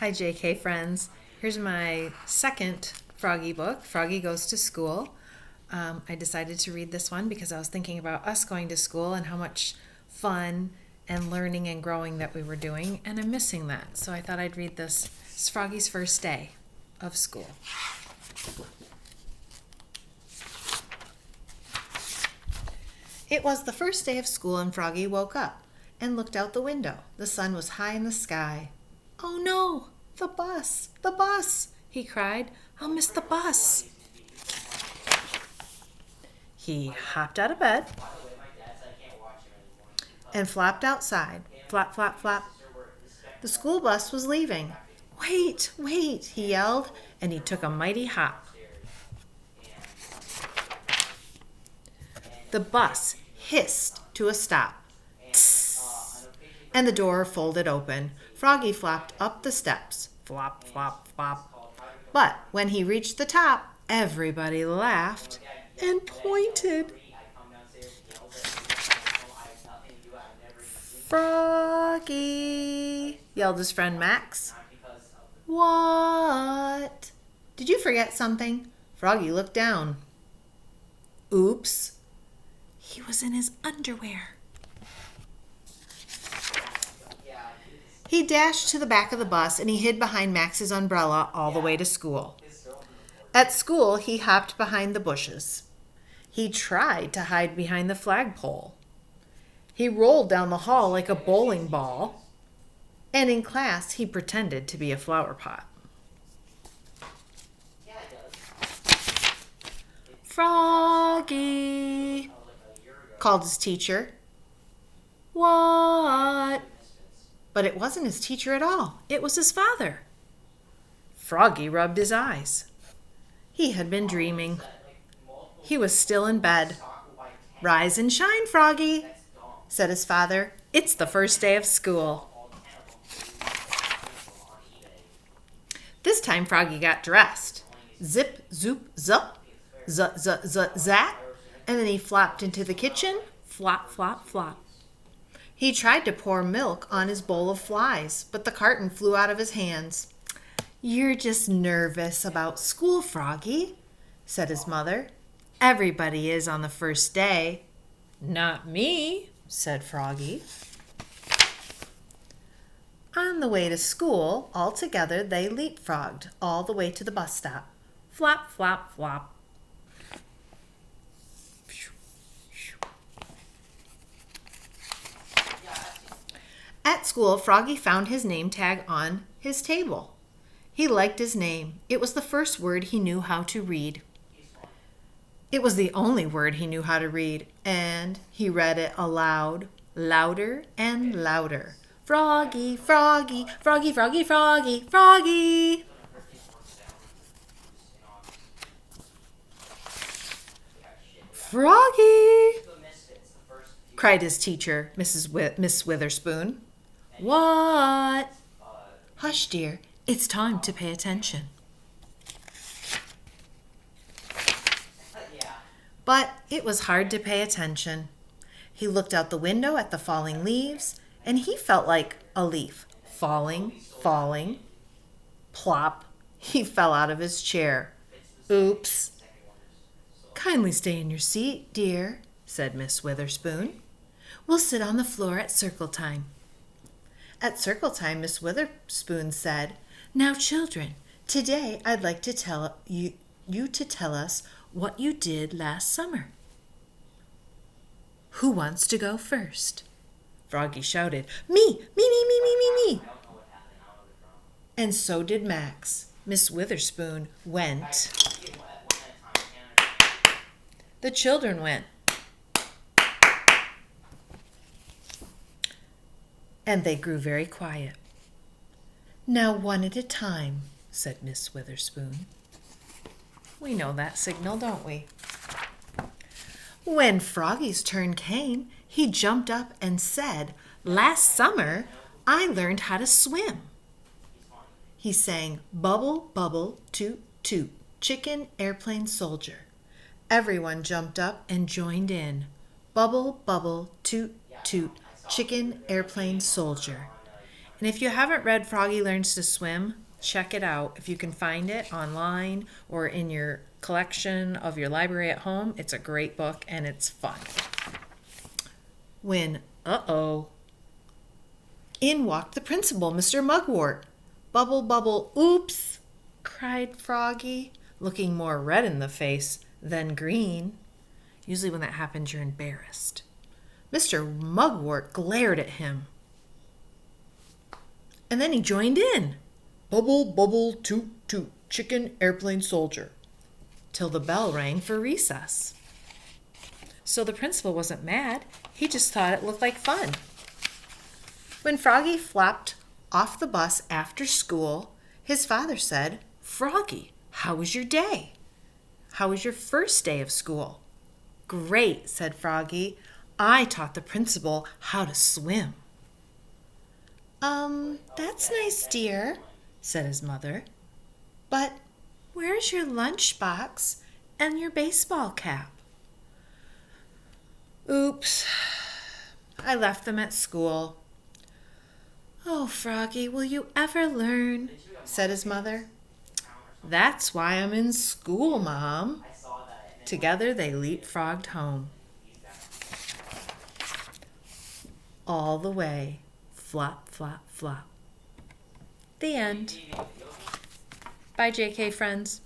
Hi, JK friends. Here's my second Froggy book, Froggy Goes to School. I decided to read this one because I was thinking about us going to school and how much fun and learning and growing that we were doing, and I'm missing that. So I thought I'd read this. It's Froggy's first day of school. It was the first day of school, and Froggy woke up and looked out the window. The sun was high in the sky. "Oh no, the bus," he cried. "I'll miss the bus." He hopped out of bed and flopped outside. Flap, flap, flap. The school bus was leaving. "Wait, wait," he yelled, and he took a mighty hop. The bus hissed to a stop. Tss, and the door folded open. Froggy flopped up the steps. Flop, flop, flop. But when he reached the top, everybody laughed and pointed. "Froggy," yelled his friend Max. "What? Did you forget something?" Froggy looked down. Oops. He was in his underwear. He dashed to the back of the bus and he hid behind Max's umbrella all the way to school. At school, he hopped behind the bushes. He tried to hide behind the flagpole. He rolled down the hall like a bowling ball. And in class, he pretended to be a flower pot. "Froggy," called his teacher. "What?" But it wasn't his teacher at all. It was his father. Froggy rubbed his eyes. He had been dreaming. He was still in bed. "Rise and shine, Froggy," said his father. "It's the first day of school." This time Froggy got dressed. Zip, zoop, zup, zut, zut, zut, zat, and then he flopped into the kitchen. Flop, flop, flop. He tried to pour milk on his bowl of flies, but the carton flew out of his hands. "You're just nervous about school, Froggy," said his mother. "Everybody is on the first day." "Not me," said Froggy. On the way to school, all together they leapfrogged all the way to the bus stop. Flop, flop, flop. At school, Froggy found his name tag on his table. He liked his name. It was the first word he knew how to read. It was the only word he knew how to read, and he read it aloud, louder and louder. "Froggy, Froggy, Froggy, Froggy, Froggy, Froggy." "Froggy," cried his teacher, Miss Witherspoon. "What?" "Hush, dear. It's time to pay attention." But it was hard to pay attention. He looked out the window at the falling leaves, and he felt like a leaf. Falling, falling. Plop. He fell out of his chair. Oops. "Kindly stay in your seat, dear," said Miss Witherspoon. "We'll sit on the floor at circle time." At circle time, Miss Witherspoon said, "Now, children, today I'd like to tell you to tell us what you did last summer. Who wants to go first?" Froggy shouted, "Me, me, me, me, me, me, me." And so did Max. Miss Witherspoon went. The children went. And they grew very quiet. "Now, one at a time," said Miss Witherspoon. We know that signal, don't we? When Froggy's turn came, he jumped up and said, "Last summer, I learned how to swim." He sang, "Bubble, bubble, toot, toot, chicken, airplane, soldier." Everyone jumped up and joined in. Bubble, bubble, toot, toot, chicken, airplane, soldier. And if you haven't read Froggy Learns to Swim, check it out. If you can find it online or in your collection of your library at home, it's a great book and it's fun. When, in walked the principal, Mr. Mugwort. Bubble, bubble, oops, cried Froggy, looking more red in the face than green. Usually when that happens, you're embarrassed. Mr. Mugwort glared at him. And then he joined in. Bubble, bubble, toot, toot, chicken, airplane, soldier. Till the bell rang for recess. So the principal wasn't mad. He just thought it looked like fun. When Froggy flopped off the bus after school, his father said, Froggy, how was your day? How was your first day of school? Great, said Froggy. I taught the principal how to swim. That's nice, dear, said his mother. But where's your lunchbox and your baseball cap? Oops, I left them at school. Oh, Froggy, will you ever learn? Said his mother. That's why I'm in school, Mom. Together they leapfrogged home. All the way, flop, flop, flop. The end. Bye, JK friends.